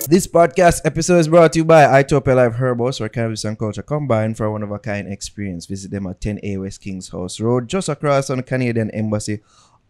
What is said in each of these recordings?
This podcast episode is brought to you by Itopia Life Herbos, where cannabis and culture combine for a one-of-a-kind experience. Visit them at 10A West Kings House Road, just across from the Canadian Embassy.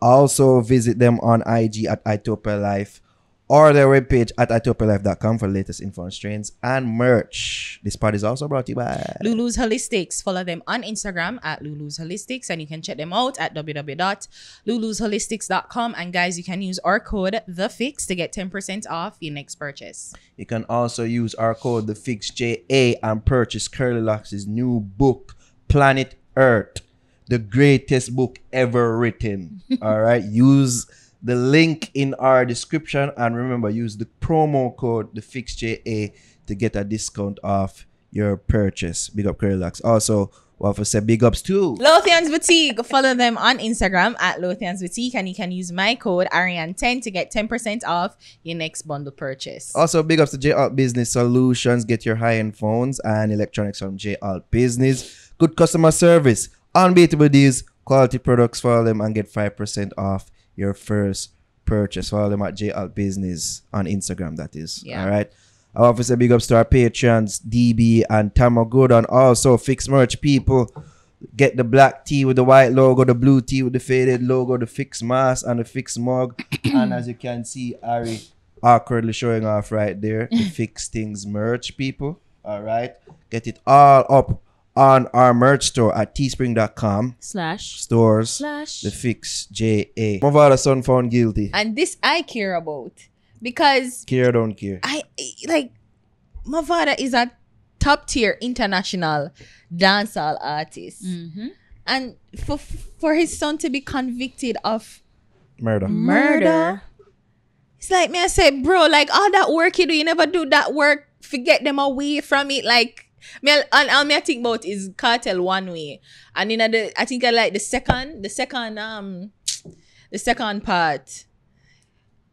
Also visit them on IG at Itopia Life or their webpage at itopialife.com for the latest info on strains and merch. This part is also brought to you by Lulu's Holistics. Follow them on Instagram at Lulu's Holistics, and you can check them out at www.lulusholistics.com. And guys, you can use our code TheFix to get 10% off your next purchase. You can also use our code TheFixJA and purchase Curly Locks' new book, Planet Earth, the greatest book ever written. All right, use the link in our description, and remember, use the promo code TheFixJA to get a discount off your purchase. Big up Curly Locks. Also, we have to say big ups to Lothian's Boutique. Follow them on Instagram at Lothian's Boutique, and you can use my code Ariane10 to get 10% off your next bundle purchase. Also, big ups to J Alt Business Solutions. Get your high-end phones and electronics from J Alt Business. Good customer service, unbeatable deals, quality products. Follow them and get 5% off your first purchase. Follow them at J Alt Business on Instagram, that is. Yeah. All right. I want to say big ups to our patrons, DB and Tamo Good, and also Fix Merch people. Get the black tee with the white logo, the blue tee with the faded logo, the Fix mask and the Fix mug. And as you can see, Ari awkwardly showing off right there, the Fix Things merch people. All right. Get it all up on our merch store at teespring.com/stores the Fix JA. Mavado son found guilty. And this I care about, because Care or don't care. I like Mavado is a top tier international dancehall artist. And for his son to be convicted of murder, it's like, me I say, bro, like all that work you do, you never do that work, forget them away from it. Like, all me I think about is Cartel One Way, and in I think I like the second part.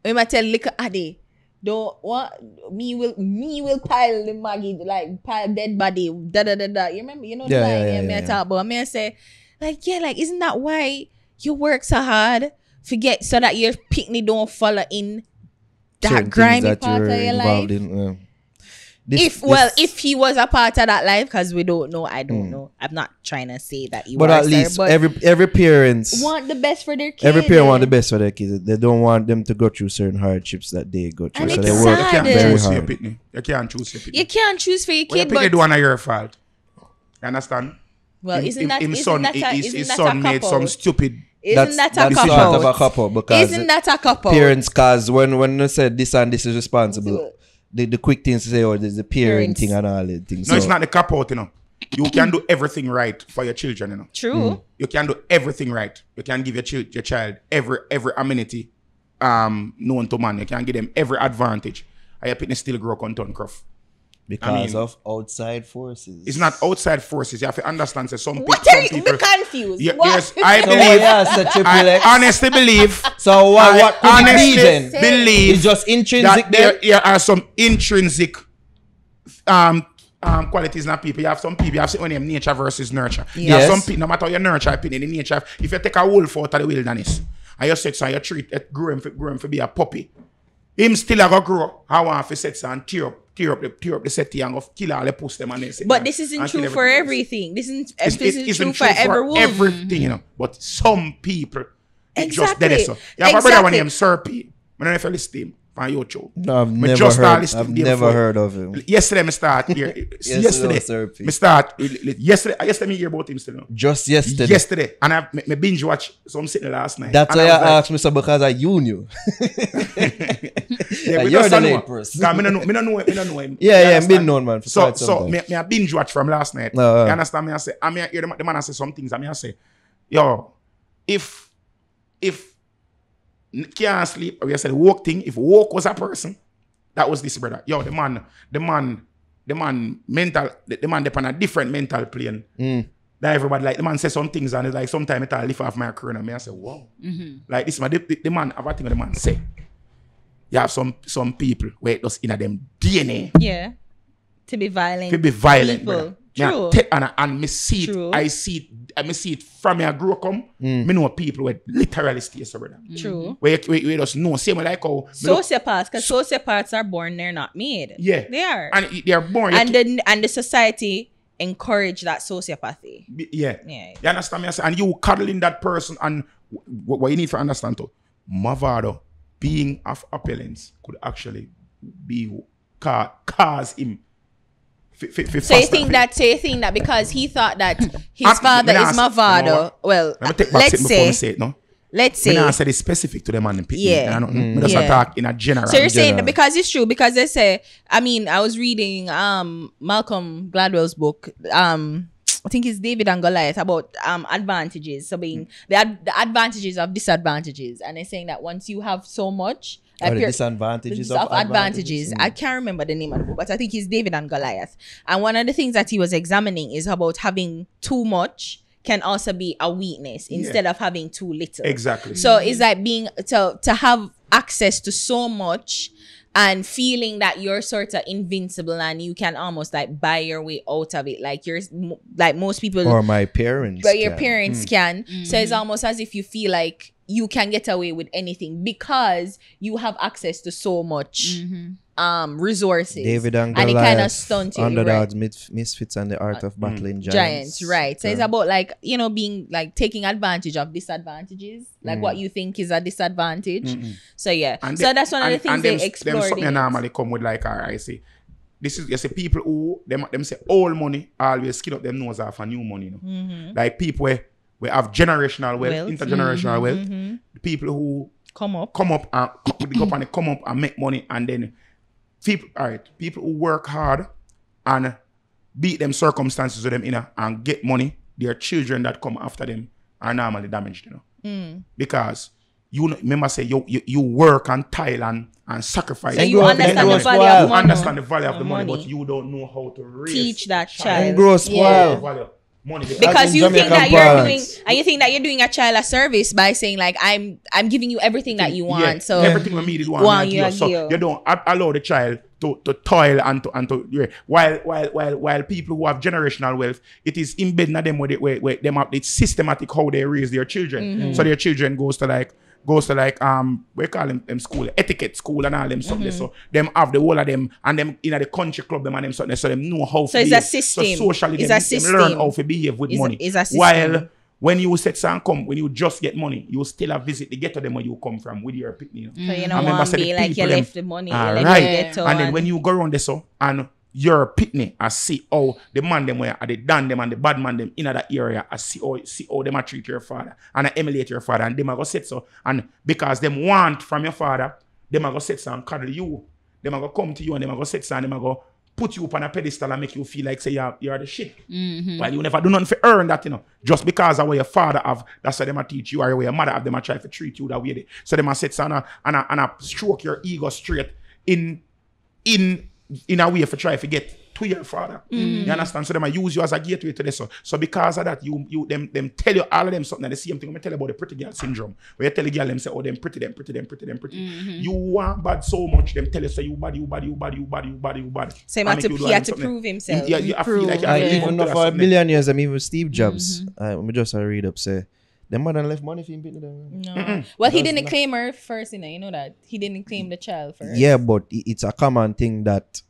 When I tell Liquor Addy, don't what me will pile the Maggie, like pile dead body, da da da da. You remember, you know the line I talk about. Me I say, like, yeah, like, isn't that why you work so hard? Forget so that your picnic don't follow in that certain grimy part of your life. If he was a part of that life, because we don't know, I don't know. I'm not trying to say that you. But at least every parents want the best for their kids. Every parent want the best for their kids. They don't want them to go through certain hardships that they go through. And So it's they work sad. very Your hard. pitney. You can't choose your pitney. You can't choose for your What your kid, pitney but do one of your fault. You understand? well, His isn't that son made some stupid. Isn't that a the cop start of a out? couple, because Isn't that a couple? parents, cause when they said this and this is responsible, the quick things to say, oh, there's the parenting and all the things. No, it's not the cop out, you know. You can do everything right for your children, you know. True. You can do everything right. You can give your child every amenity known to man. You can give them every advantage. And your pitney still grow content cruff. Because of outside forces. It's not outside forces. You have to understand that some What some are you people. confused? Yeah, What? yes, I So believe. Triple I X. honestly believe. So what could it be honestly then? believe It's just intrinsic that there. there are some intrinsic qualities in people. You have some people, you have some name nature versus nurture. You have Yes. some people, no matter how you nurture people in the nature, if you take a wolf out of the wilderness and you set and you treat it, grow him for be a puppy, him still a go grow. I want to set and tear up the set and go kill all the puss them and then But this isn't true for everything. This isn't true for every wolf. everything, you know. But some people, it just Exactly. dead so. You have a brother Exactly. named Serpy. I don't know if you listen to him on YouTube. No, I've Me never just heard. listen I've to him never before. heard of him. Yesterday, me start here. yesterday, Serpy. me start. Yesterday, me hear about him still. Just yesterday. Yesterday, and I me binge watch some sitting last night. That's And why I was like, asked me so, because I knew. yeah, we You're just the know late him. person. 'Cause me no know him. Yeah, You I'm understand? been known, man, for So quite some time. me I binge watch from last night. No, You understand me? I say, I hear the man I say some things. I say, yo, if can't sleep, or you said walk thing, if walk was a person, that was this brother. Yo, the man mental, the man depend on a different mental plane. That everybody, like, the man says some things and it's like sometimes it lift off my crown and me I say, wow. Like this man, the man have a thing the man say. You have some people where it just in them DNA Yeah. To be violent. to be violent, people. brother. True. And me see True. it, I see it from me I grew up come. Me know people with literally stay so brother. True. We just know. Same like how Sociopaths, because sociopaths are born, they're not made. Yeah. They are. And they are born. And the society encourage that sociopathy. Yeah. Yeah. You understand me? And you cuddling that person, and what you need to understand too, Mavado being of appellants could actually be cause him. So you think that because he thought that his father is Mavado, well, let's say, Me not say it's specific to them and the Yeah. Me just talk in a general. So you're saying that because it's true, because they say, I mean, I was reading Malcolm Gladwell's book, I think it's David and Goliath, about advantages. So being the advantages of disadvantages, and they're saying that once you have so much, the disadvantages of advantages. I can't remember the name of the book, but I think it's David and Goliath. And one of the things that he was examining is about having too much can also be a weakness instead of having too little. Exactly. So it's like being to have access to so much and feeling that you're sort of invincible and you can almost like buy your way out of it, like you're like most people, or my parents, but your parents can. So it's almost as if you feel like you can get away with anything because you have access to so much resources. David and it kind of Goliath, stunt you. Underdogs, Misfits, and the Art of Battling Giants. Right. So it's about like, you know, being like taking advantage of disadvantages, like what you think is a disadvantage. So yeah, and so that's one of the things they explore. Them something normally come with like, I say, this is, you see, people who them say old money always skin up them nose off for new money, you know? Like people we have generational wealth, intergenerational wealth. People who come up and make money, and then people who work hard and beat them circumstances with them, you know, and get money, their children that come after them are normally damaged, you know. Because you remember say you work and toil and sacrifice. So you understand the value of money. You understand the value of the money, but you don't know how to raise, teach that child. And grow spoiled. Money, because you think that you're doing a child a service by saying like I'm giving you everything that you want. So everything we needed want you. So you don't allow the child to toil and to while people who have generational wealth, it is embedded in them where them have, it's systematic how they raise their children. So their children goes to like we call them school, etiquette school and all them something. So them have the whole of them, and them in the country club them and them something, so them know how to behave. It's a system. So socially it's them, a system. them learn how to behave with money. It's a system. While when you set and come, when you just get money, you still have visit the ghetto them where you come from with your picnic. So you know want to be like you left the money. Right. And then when you go around there so and your pitney, I see how the man them where they done them and the bad man them in that area. I see how them a treat your father and I emulate your father, and them a go sit so, and because them want from your father, them a go sit so and cuddle you. Them a go come to you and them a go sit so and them a go put you up on a pedestal and make you feel like say you're the shit. While you never do nothing for earn that, you know. Just because of what your father have, that's why them a teach you, or where your mother have, them a try to treat you that way. So them a sit so and a stroke your ego straight in a way for try to get to your father. You understand? So them use you as a gateway to this. So because of that, you them tell you all of them something. The same thing I tell you about the pretty girl syndrome. Where you tell the girl them say, oh, them pretty. You want bad so much, them tell you say you bad. So he had to prove himself. Yeah, you feel like even though for a billion years, I mean with Steve Jobs, I just read up say the mother left money for him. No. Well, he didn't claim her first, you know that. He didn't claim the child first. Yeah, but it's a common thing that,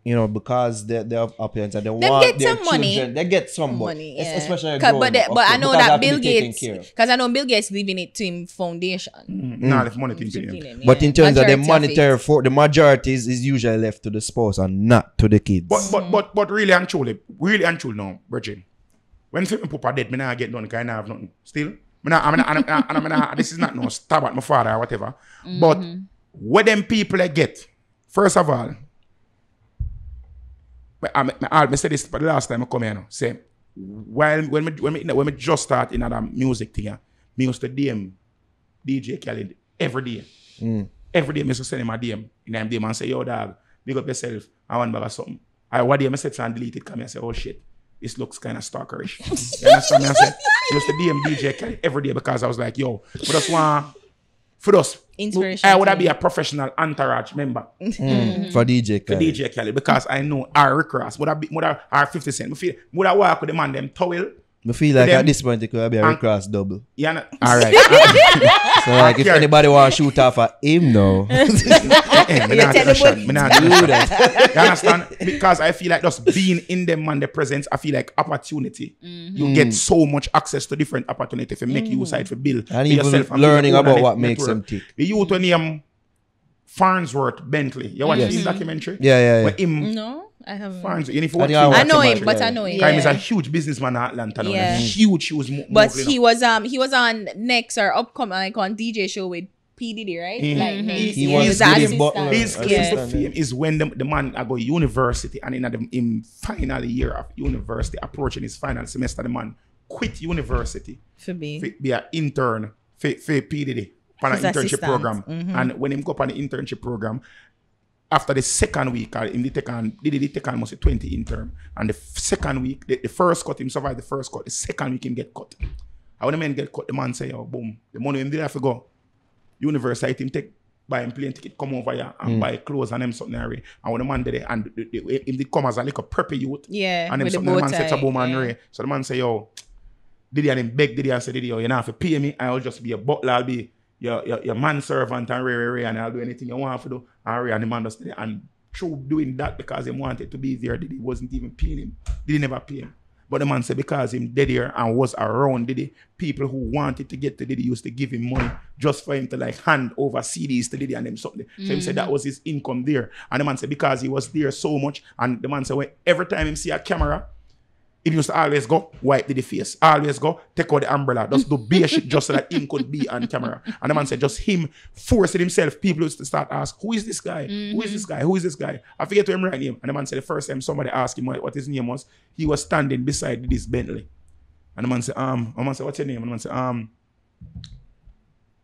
you know, because they have opulence and they want get some their money. children, they get some money, yeah. especially but I know that Bill Gates, because I know Bill Gates leaving it to him foundation. Nah, if money to him. But in terms of the monetary, for the majority is usually left to the spouse and not to the kids. But really and truly now, Virgin. When people put a dead, me not get none, because I have nothing. Still, this is not no stab at my father or whatever. But what them people get, first of all, I said this the last time I come here now. Say, when me just start in that music thing, me used to DM DJ Khaled every day. Every day me used to send him a DM. In him DM and say, yo dog, big up yourself. I want bag of something. One day I said and delete it, come here and say, oh shit, this looks kind of stalkerish. You understand me? I said, I used to DM DJ Khaled every day because I was like, yo, for Inspiration. I would be a professional entourage member For DJ for Khaled. DJ Khaled because I know our Rick Ross would have 50 Cent. Would I walk with the man them towel? I feel like them- at this point it could be a recross double. Yeah, all right. So like if anybody want to shoot off at him now, Me not take a shot. Me not do that. You understand? Because I feel like just being in them man, the presence, I feel like opportunity. You get so much access to different opportunity for make use of for build and for even yourself and learning build your own about what makes network. them tick. The youth when him Farnsworth Bentley. You watch his documentary? Yeah. But him No, I haven't. Farnsworth. You know, if you I watch think I him, watch I know him him, much, but yeah. I know him. Kyle is a huge businessman in Atlanta now. Yeah. Huge. But he was on next or upcoming like on DJ show with P Diddy, right? Like next. He Yeah, was his Diddy's assistant. butler. His claim Yeah. to fame is when the man I go university and in final year of university approaching his final semester, the man quit university For me. to be an intern for P Diddy on an His internship assistant. program. And when him go up on the internship program, after the second week, Diddy take on must 20 intern. And the second week, the first cut, him survived the first cut. The second week, him get cut. And when the man get cut, the man say, oh, boom, the money him did have to go. University, him take, buy him plane ticket, come over here and buy clothes and them something. And when the man did it, and him did come as a little preppy youth. Yeah, And them with the something, the bow man said to tie, boom and yeah. Ray. So the man say, yo, Diddy and him beg Diddy and say, Diddy, yo, you don't have to pay me. I'll just be a butler. I'll be your manservant and Ray, and I'll do anything you want to do. And Ray and the man just did it. And through doing that because he wanted to be there, Diddy wasn't even paying him. Diddy never pay him. But the man said because him dead here and was around Diddy, people who wanted to get to Diddy used to give him money just for him to like hand over CDs to Diddy and them something. So he said that was his income there. And the man said because he was there so much, and the man said well, every time him see a camera, he used to always go wipe Diddy face. Always go take out the umbrella. Just do bare shit just so that him could be on camera. And the man said just him forcing himself. People used to start ask, who is this guy? Who is this guy? Who is this guy? I forget what him right name. And the man said the first time somebody asked him what his name was, he was standing beside this Bentley. And the man said, what's your name? And the man said,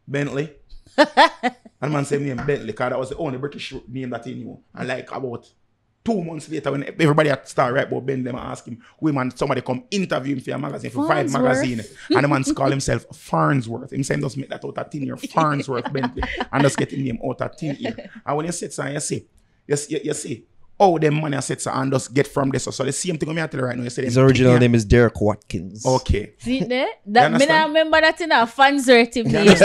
Bentley. And the man said name Bentley because that was the only British name that he knew. And like about 2 months later, when everybody had started right about Ben, them and ask him, somebody come interview him for a magazine, for Vibe magazine. And the man call himself Farnsworth. Him saying just make that out of 10 year Farnsworth Bentley. And just get his name out of 10 year. And when you sit there, you see, oh, them money assets and just get from this. So the same thing I tell you right now. You say His original name is Derek Watkins. Okay. See there? That me understand? not remember that in a Farnsworth name.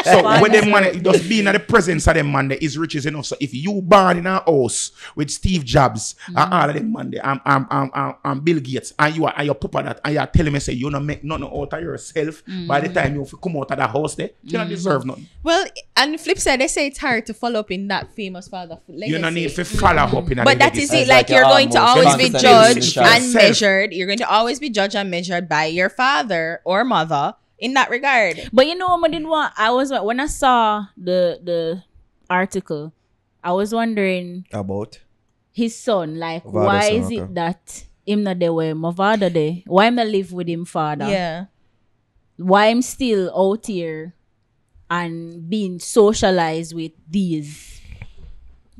So when them man just being at the presence of them man, there is riches enough. So if you born in a house with Steve Jobs and all of them man, there, I'm Bill Gates, and you are your papa that, and you are telling me say you don't make nothing out of yourself. By the time you come out of the house, there you don't deserve nothing. Well, and the flip side, they say it's hard to follow up in that famous father legacy. You don't need to follow up in But that is it. It's Like like you're going to almost always be constantly judged in and yourself. measured. You're going to always be judged and measured by your father or mother in that regard. But you know what I didn't want? When I saw the article, I was wondering About his son, like Mavado why son, is okay. it that him not there where Mavado there? Why him not live with him father? Yeah. Why I'm still out here and being socialized with these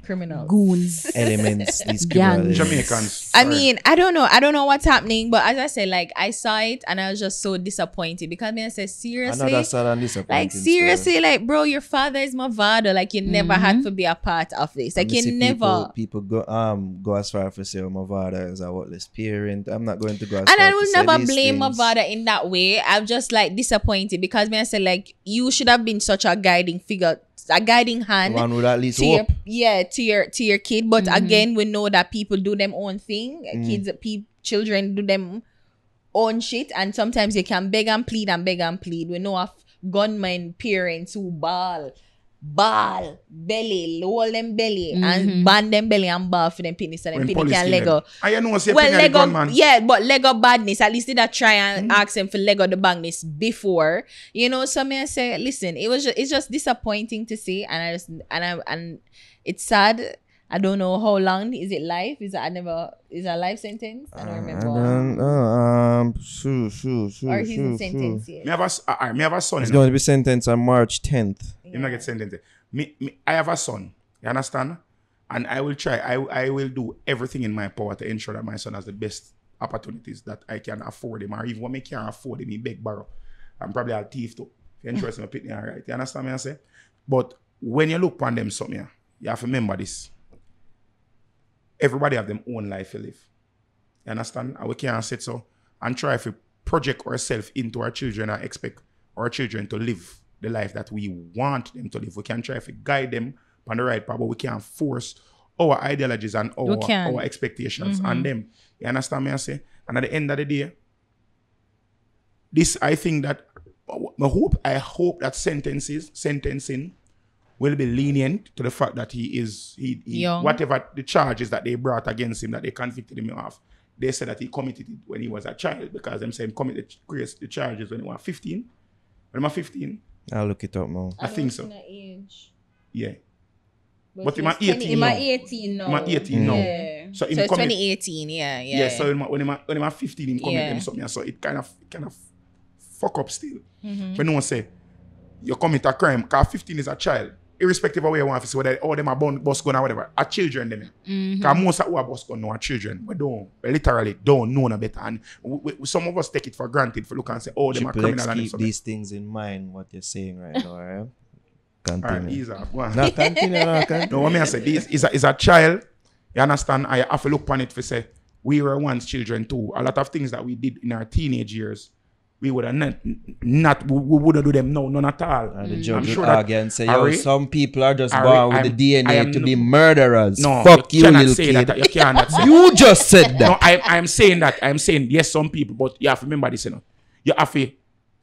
Criminals. goons? elements, these Gangs. Jamaicans. I mean, I don't know what's happening, but as I said, like I saw it and I was just so disappointed because I said seriously, Another sad and disappointing like seriously, like bro, your father is Mavado. Like you never had to be a part of this. Like you never. People go as far as to say Mavado is a worthless parent. I'm not going to go as And far I to will say never these blame things. Mavado in that way. I'm just like disappointed because I said like you should have been such a guiding figure, a guiding hand. One would at least To your, hope. to your kid, but again, we know that people do them own thing. Children do them own shit, and sometimes you can beg and plead. We know of gunmen parents who ball, belly, lower them belly, and band them belly and ball for them penis, and them When penis police can kill them. Lego. I know say Well, Lego, Lego, gunman. yeah, but Lego badness. At least did I try and ask them for Lego the badness before, you know. So me I say, listen, it's just disappointing to see, and it's sad. I don't know how long is it life? Is a life sentence? I don't remember. Or he's in sentence yet. Me have a son. It's You know. going to be sentenced on March 10th. You not get sentenced. I have a son. You understand? And I will try. I will do everything in my power to ensure that my son has the best opportunities that I can afford him. Or even when I can't afford him, he beg borrow. I'm probably a thief too. If you're interested in my pitney, all right. You understand me I say? But when you look on them something, yeah, you have to remember this. Everybody have them own life to live. You understand? And we can't sit so and try to project ourselves into our children and expect our children to live the life that we want them to live. We can try to guide them on the right path, but we can't force our ideologies and our expectations on them. You understand me I say? And at the end of the day, this I think that I hope that sentencing will be lenient to the fact that he whatever the charges that they brought against him, that they convicted him of, they said that he committed it when he was a child, because them saying committed the charges when he was 15. When he was 15. I'll look it up now. I think so. Age. Yeah. But he was 18 He was 18 now. He was 18 now. Yeah. So it's 2018, yeah. So when he was 15, he committed them something. So it kind of fuck up still. When no one say you commit a crime, because 15 is a child, irrespective of where you want to say whether all them are bus gun or whatever, are children them. Because most of who are bus gun are children. We literally don't know no better. And some of us take it for granted for look and say, oh, them are criminal. Trippple X, and keep these things in mind, what you're saying right now, right? Continue. Alright, ease up. No, continue. No, what I say, this is a child, you understand? I have to look upon it for say, we were once children too. A lot of things that we did in our teenage years, we would have we wouldn't do them now, none at all. And the judge sure would that argue and say, Harry, some people are just Harry, born with the DNA to be murderers. No, fuck you, cannot little say kid. that. You cannot say You just said that. No, I'm saying that. I'm saying yes, some people, but you have to remember this, you know. You have to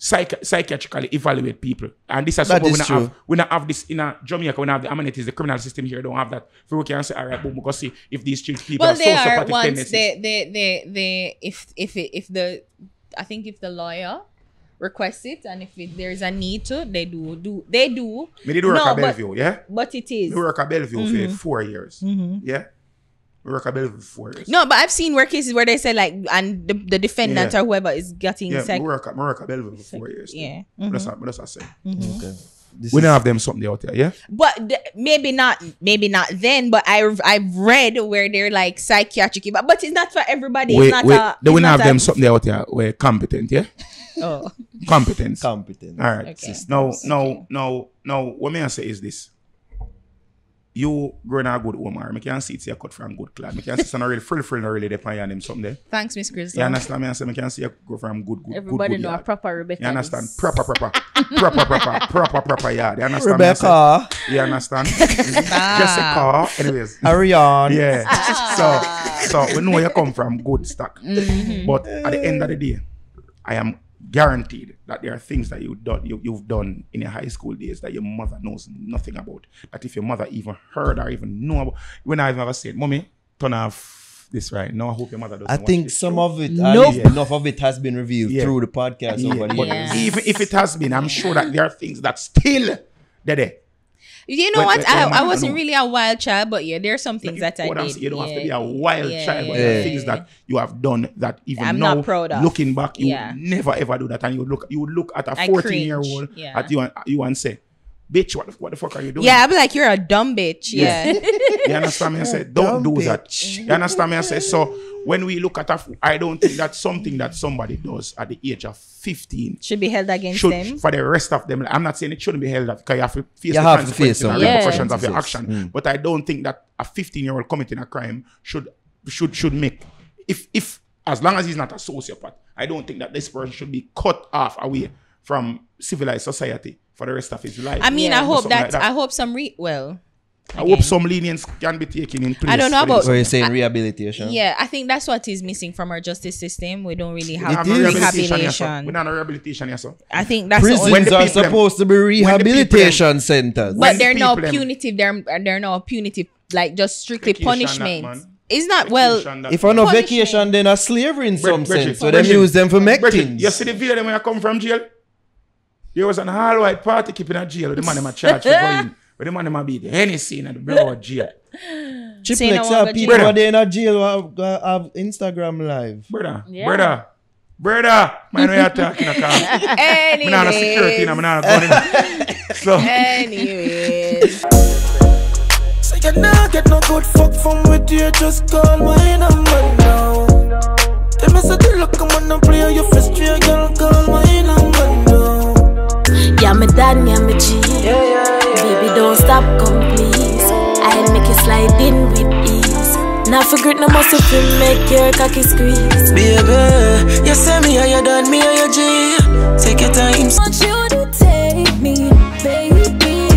psychiatrically evaluate people. And this is something we not have this in Jamaica. We don't have the amenities, the criminal system here don't have that. So we can say, all right, boom, we go see if these people well, are they are sociopathic once tendencies. I think if the lawyer requests it and if there's a need to, they do. Me did work at Bellevue, yeah? But it is. We work at Bellevue for 4 years. Yeah? We work at Bellevue for 4 years. No, but I've seen work cases where they say like, and the defendant or whoever is getting we work at Bellevue for 4 years. Yeah. That's what I say. Okay. We don't have them something out there, yeah? But maybe not then, but I've read where they're like psychiatric, but it's not for everybody. We it's have them something out there where competent, yeah? Oh. Competence. All right. Okay. No, what me I say is this. You growing a good woman, I can see it's a cut from good clad. I can see it's not really frill not really depend on them something there. Thanks, Miss Crystal. You understand me? I say I can see you go from good Everybody good know yard. a proper Rebecca. You understand? Proper yard. You understand? Rebecca. You understand? Jessica. Anyways. Ariane. Yeah. So we know you come from good stock. But at the end of the day, I am guaranteed that there are things that you've done in your high school days that your mother knows nothing about. That if your mother even heard or even know about, when I've ever said, "Mommy, turn off this right now." I hope your mother doesn't. I think watch some show. of it, enough of it has been revealed through the podcast over the But years. even if it has been, I'm sure that there are things that still there. You know what? I wasn't really a wild child, but there are some things that I did. You don't have to be a wild child, but there are things that you have done that even I'm now, not proud of. looking back, you would never ever do that. And you would look at a 14-year-old at you and say, "Bitch, what the fuck are you doing?" Yeah, I'd be like, "You're a dumb bitch." Yeah. You understand me? I say, don't do that. You understand me? I say, so when we look at I don't think that's something that somebody does at the age of 15 should be held against them for the rest of them. I'm not saying it shouldn't be held up because you have to face the consequences and repercussions of your action. But I don't think that a 15-year-old committing a crime should make, if as long as he's not a sociopath, I don't think that this person should be cut off away from civilized society for the rest of his life. I mean, I hope that. I hope I hope some lenience can be taken in place. I don't know about. So you're saying rehabilitation? Yeah, I think that's what is missing from our justice system. We don't really have rehabilitation. We don't have rehabilitation, yes, sir. I think that's prisons are supposed to be rehabilitation centers, but they're not punitive. They're not punitive, like just strictly punishment. It's not if on a vacation, then a slavery in some sense. So they use them for make things. You see the video when I come from jail? There was an all-white party keeping a jail. The man in my charge for going. But the man might be the Hennessy and the blood jail. Trippple X, people are there in a jail who have Instagram live. Brother, man, we are talking about. Anyways. I'm not a security and I'm not going in. So. Anyways. So you not get no good fuck from with you, just call my number now. Tell me so the look, come on and play your first three, girl, call my number now. Yeah, me dad, me and me G. Baby, don't stop Now forget no must if you make your cocky squeeze. Baby, you say me how you done, me how you G. Take your time. I want you to take me, baby.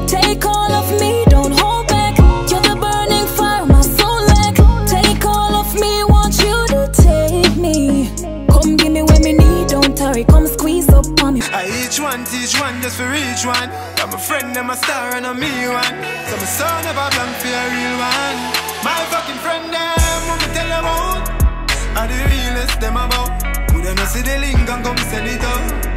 Take all of me, don't hold back. You're the burning fire, my soul like. Take all of me, want you to take me. Come give me what me need, don't tarry, come squeeze up on me. I each one teach one just for each one. I'm a friend and my star and I'm me one. So my son never blank for a real one. My fucking friend them, when me tell them out, are the realest them about. Could I not see the link and come send it out?